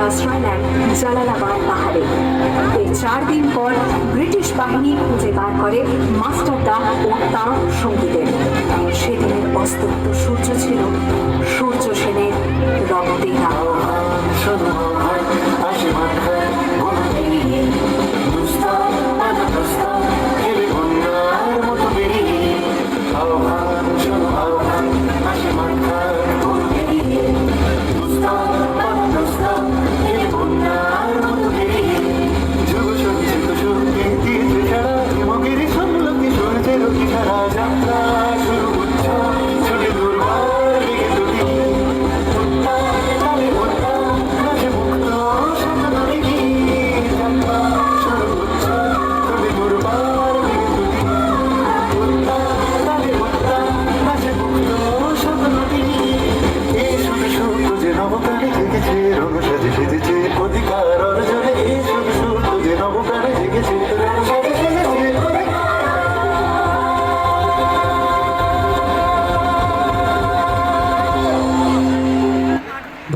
আশ্রয় নেন জালালাবাদ পাহাড়ে। এর 4 দিন পর ব্রিটিশ বাহিনী খুঁজে বার করে মাস্টারদা ও তার সঙ্গীদের। সেদিনের অস্তন্ত সূর্য ছিল সূর্য সেনের রক্তে রাঙা।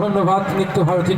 ধন্যবাদ নৃত্য ভারতী।